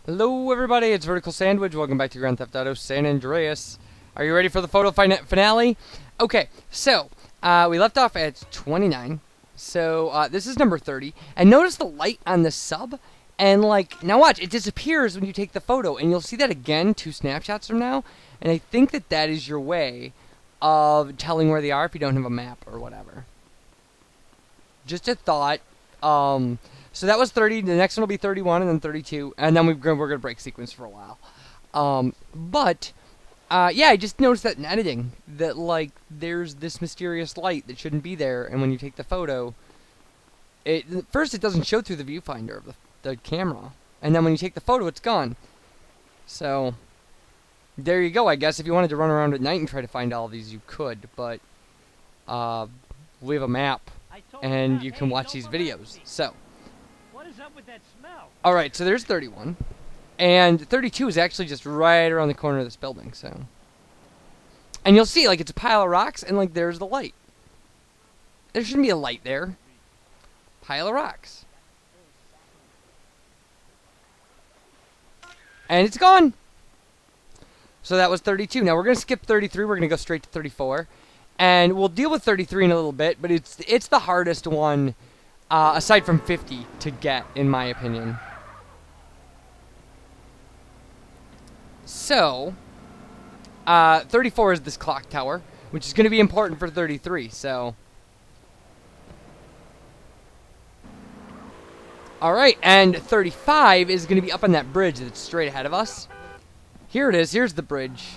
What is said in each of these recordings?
Hello everybody, it's VerticalSandwich. Welcome back to Grand Theft Auto San Andreas. Are you ready for the photo finale? Okay, so we left off at 29. So this is number 30. And notice the light on the sub. And like, now watch, it disappears when you take the photo. And you'll see that again 2 snapshots from now. And I think that that is your way of telling where they are if you don't have a map or whatever. Just a thought. So that was 30. The next one will be 31 and then 32. And then we're going to break sequence for a while. Yeah, I just noticed that in editing. That, like, there's this mysterious light that shouldn't be there. And when you take the photo, first it doesn't show through the viewfinder of the camera. And then when you take the photo, it's gone. So, there you go. I guess if you wanted to run around at night and try to find all of these, you could. But, we have a map. And you can watch these videos. So. What is up with that smell? Alright, so there's 31. And 32 is actually just right around the corner of this building, so. And you'll see, like, it's a pile of rocks, and, like, there's the light. There shouldn't be a light there. Pile of rocks. And it's gone. So that was 32. Now we're going to skip 33. We're going to go straight to 34. And we'll deal with 33 in a little bit, but it's the hardest one, aside from 50, to get, in my opinion. So, 34 is this clock tower, which is going to be important for 33, so. Alright, and 35 is going to be up on that bridge that's straight ahead of us. Here it is, here's the bridge.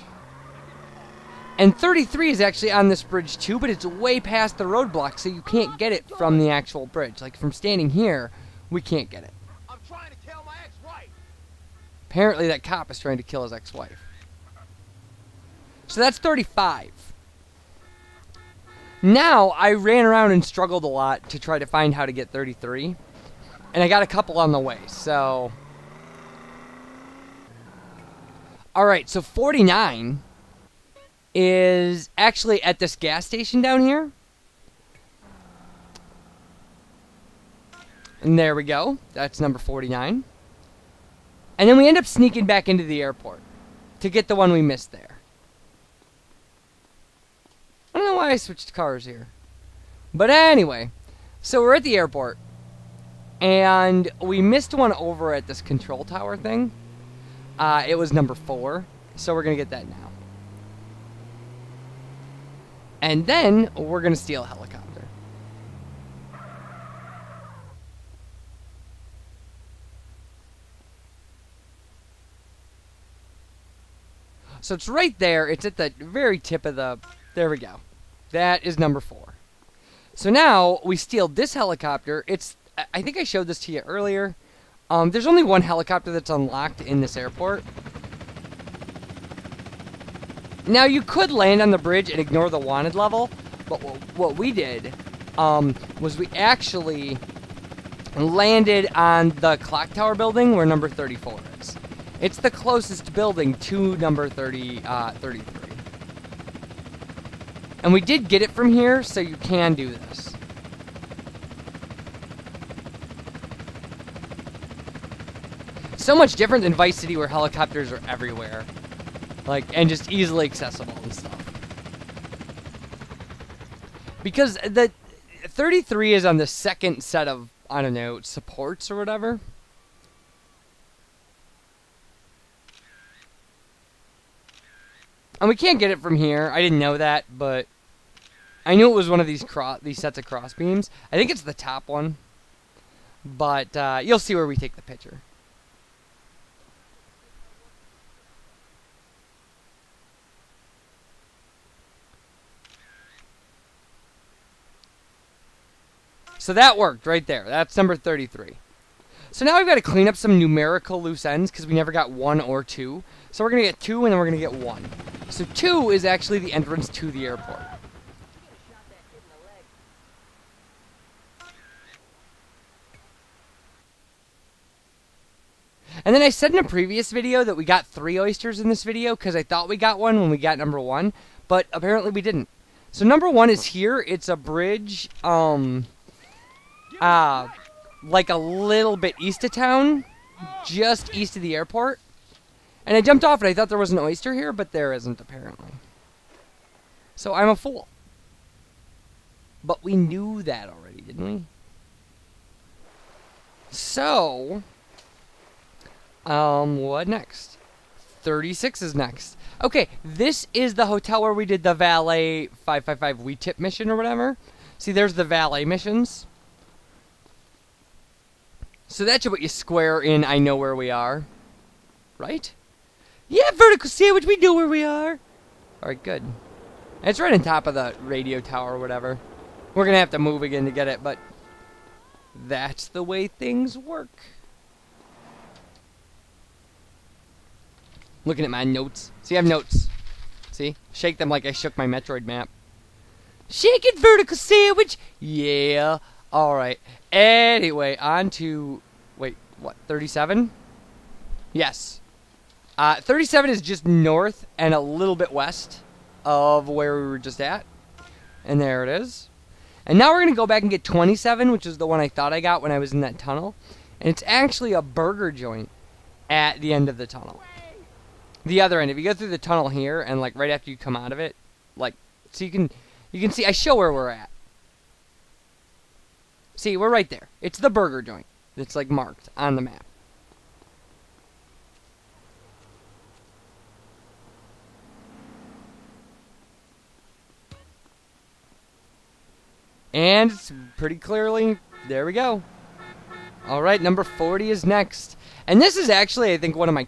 And 33 is actually on this bridge too, but it's way past the roadblock, so you can't get it from the actual bridge. Like, from standing here, we can't get it. I'm trying to kill my ex-wife. Apparently that cop is trying to kill his ex-wife. So that's 35. Now, I ran around and struggled a lot to try to find how to get 33. And I got a couple on the way, so. Alright, so 49 is actually at this gas station down here. And there we go. That's number 49. And then we end up sneaking back into the airport to get the one we missed there. I don't know why I switched cars here. But anyway, so we're at the airport. And we missed one over at this control tower thing. It was number 4. So we're going to get that now. And then we're going to steal a helicopter. So it's right there. It's at the very tip of the. There we go. That is number 4. So now we steal this helicopter. I think I showed this to you earlier. There's only one helicopter that's unlocked in this airport. Now, you could land on the bridge and ignore the wanted level, but what we did was we actually landed on the clock tower building where number 34 is. It's the closest building to number 33. And we did get it from here, so you can do this. So much different than Vice City where helicopters are everywhere. Like, and just easily accessible and stuff. Because the 33 is on the second set of, I don't know, supports or whatever. And we can't get it from here. I didn't know that, but I knew it was one of these sets of cross beams. I think it's the top one. But you'll see where we take the picture. So that worked right there. That's number 33. So now we've got to clean up some numerical loose ends because we never got 1 or 2. So we're going to get 2 and then we're going to get 1. So 2 is actually the entrance to the airport. And then I said in a previous video that we got 3 oysters in this video because I thought we got 1 when we got number 1. But apparently we didn't. So number 1 is here. It's a bridge, like a little bit east of town. just east of the airport. And I jumped off and I thought there was an oyster here, but there isn't apparently. So I'm a fool. But we knew that already, didn't we? So, what next? 36 is next. Okay, this is the hotel where we did the valet 555 we tip mission or whatever. See, there's the valet missions. So that should put you square in I know where we are. Right? Yeah, vertical sandwich, we know where we are. Alright, good. It's right on top of the radio tower or whatever. We're gonna have to move again to get it, but that's the way things work. Looking at my notes. See, I have notes. See? Shake them like I shook my Metroid map. Shake it, vertical sandwich! Yeah. Alright. Anyway, on to... Wait, what? 37? Yes. 37 is just north and a little bit west of where we were just at. And there it is. And now we're going to go back and get 27, which is the one I thought I got when I was in that tunnel. And it's actually a burger joint at the end of the tunnel. The other end. If you go through the tunnel here and like right after you come out of it, like, so you can see, I show where we're at. See, we're right there. It's the burger joint that's like marked on the map. And it's pretty clearly, there we go. Alright, number 40 is next. And this is actually, I think, one of my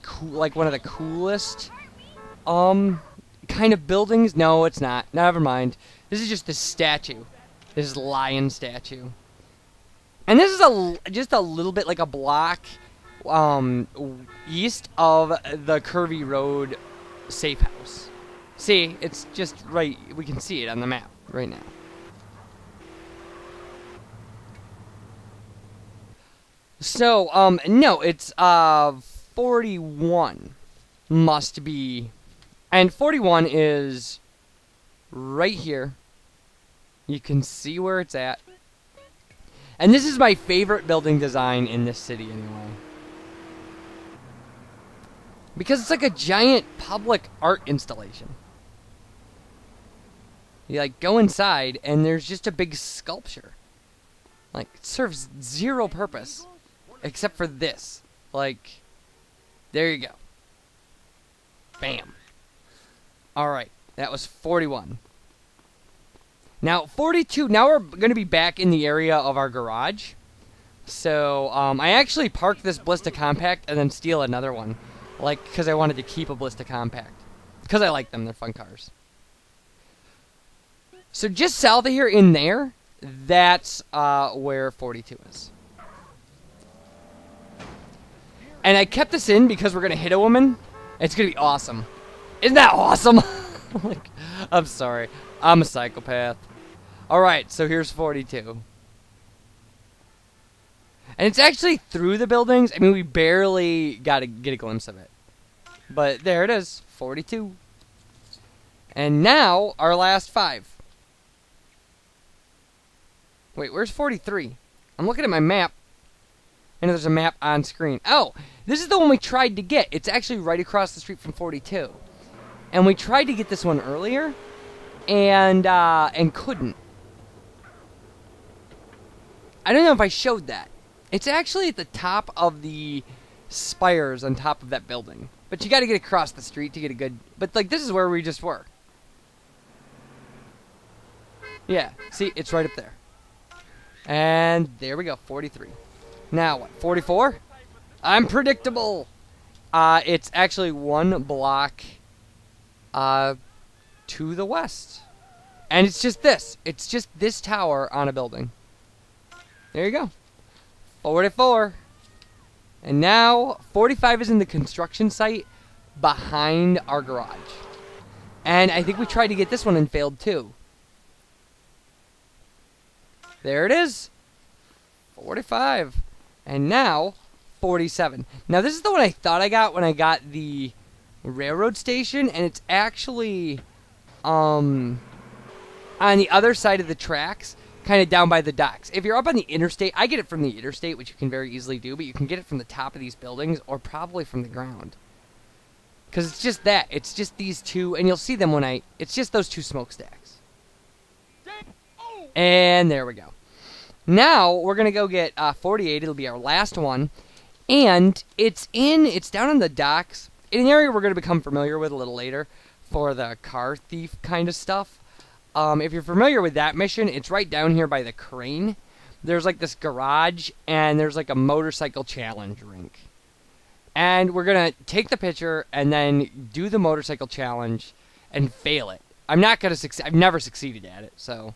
one of the coolest kind of buildings. No, it's not. Never mind. This is just this statue. This lion statue. And this is just a little bit like a block east of the Curvy Road safe house. See, it's just right, we can see it on the map right now. So, no, it's, 41 must be, and 41 is right here. You can see where it's at. And this is my favorite building design in this city, anyway. Because it's like a giant public art installation. You, like, go inside, and there's just a big sculpture. Like, it serves zero purpose. Except for this. Like, there you go. Bam. Alright, that was 41. Now, 42, now we're going to be back in the area of our garage. So, I actually parked this Ballista Compact and then steal another one. Like, because I wanted to keep a Ballista Compact. Because I like them, they're fun cars. So, just south of here, in there, that's where 42 is. And I kept this in because we're going to hit a woman. It's going to be awesome. Isn't that awesome? Like, I'm sorry. I'm a psychopath. Alright, so here's 42. And it's actually through the buildings. I mean, we barely got to get a glimpse of it. But there it is. 42. And now, our last 5. Wait, where's 43? I'm looking at my map. And there's a map on screen. Oh, this is the one we tried to get. It's actually right across the street from 42. And we tried to get this one earlier, and couldn't. I don't know if I showed that. It's actually at the top of the spires on top of that building. But you got to get across the street to get a good... But, like, this is where we just were. Yeah, see, it's right up there. And there we go, 43. Now, what, 44? I'm predictable! It's actually one block to the west. And it's just this. It's just this tower on a building. There you go. 44. And now, 45 is in the construction site behind our garage. And I think we tried to get this one and failed too. There it is. 45. And now, 47. Now, this is the one I thought I got when I got the railroad station. And it's actually on the other side of the tracks. kind of down by the docks. If you're up on the interstate, I get it from the interstate, which you can very easily do, but you can get it from the top of these buildings or probably from the ground. Because it's just that. It's just these two, and you'll see them it's just those two smokestacks. And there we go. Now, we're going to go get 48. It'll be our last one. And it's down on the docks, in an area we're going to become familiar with a little later for the car thief kind of stuff. If you're familiar with that mission, it's right down here by the crane. There's like this garage, and there's like a motorcycle challenge rink. And we're going to take the picture and then do the motorcycle challenge and fail it. I'm not going to succeed. I've never succeeded at it, so.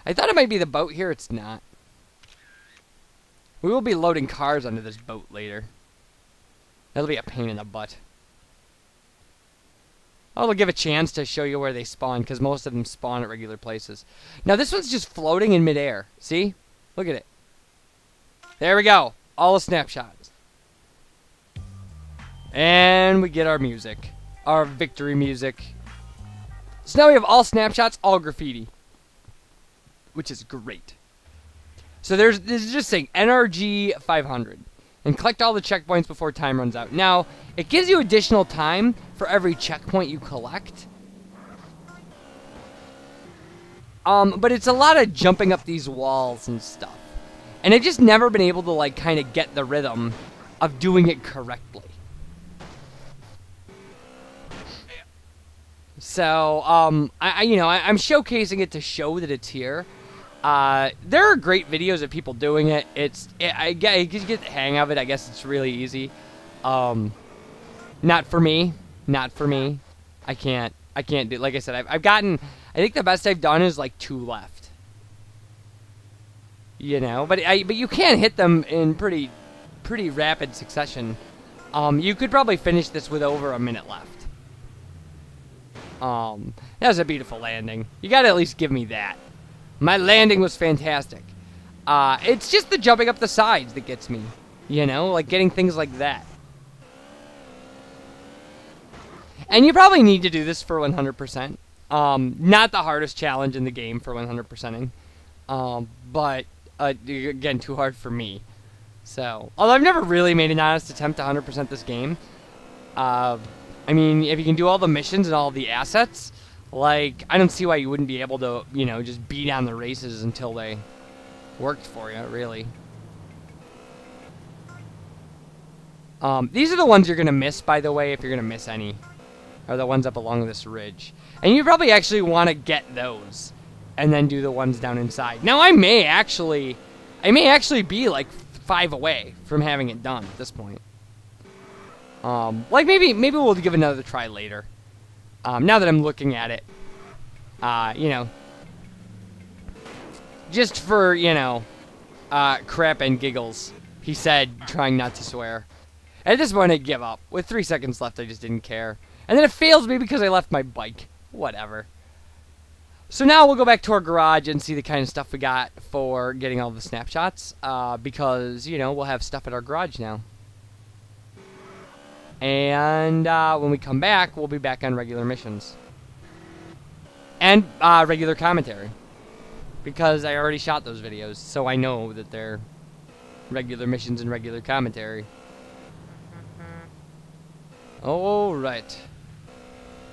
I thought it might be the boat here. It's not. We will be loading cars onto this boat later. That'll be a pain in the butt. I'll give a chance to show you where they spawn, because most of them spawn at regular places. Now, this one's just floating in midair. See? Look at it. There we go. All the snapshots. And we get our music. Our victory music. So now we have all snapshots, all graffiti. Which is great. So this is just saying NRG 500. And collect all the checkpoints before time runs out. Now, it gives you additional time for every checkpoint you collect. But it's a lot of jumping up these walls and stuff. And I've just never been able to, like, kind of get the rhythm of doing it correctly. So, I'm showcasing it to show that it's here. There are great videos of people doing it. I get the hang of it. I guess it's really easy. Not for me. Not for me. I can't do. Like I said, I've gotten. I think the best I've done is like 2 left. You know, but you can hit them in pretty rapid succession. You could probably finish this with over a minute left. That was a beautiful landing. You gotta at least give me that. My landing was fantastic. It's just the jumping up the sides that gets me. You know, like getting things like that. And you probably need to do this for 100%. Not the hardest challenge in the game for 100%ing. But, again, too hard for me. So, although I've never really made an honest attempt to 100% this game. I mean, if you can do all the missions and all the assets, like, I don't see why you wouldn't be able to, you know, just beat on the races until they worked for you, really. These are the ones you're going to miss, by the way, if you're going to miss any. Are the ones up along this ridge. And you probably actually want to get those. And then do the ones down inside. Now, I may actually be, like, 5 away from having it done at this point. Like, maybe we'll give another try later. Now that I'm looking at it. You know. Just for, you know, crap and giggles. He said, trying not to swear. At this point, I give up. With 3 seconds left, I just didn't care. And then it fails me because I left my bike. Whatever. So now we'll go back to our garage and see the kind of stuff we got for getting all the snapshots. Because, you know, we'll have stuff at our garage now. And when we come back, we'll be back on regular missions. And regular commentary. Because I already shot those videos, so I know that they're regular missions and regular commentary. Alright.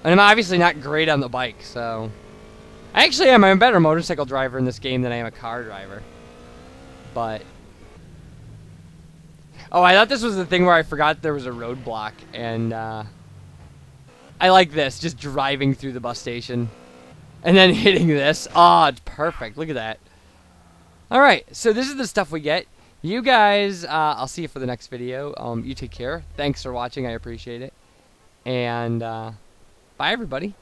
And I'm obviously not great on the bike, so... I actually am. I'm a better motorcycle driver in this game than I am a car driver. But... Oh, I thought this was the thing where I forgot there was a roadblock, and, I like this, just driving through the bus station. And then hitting this. Oh, it's perfect. Look at that. Alright, so this is the stuff we get. You guys, I'll see you for the next video. You take care. Thanks for watching. I appreciate it. And, bye, everybody.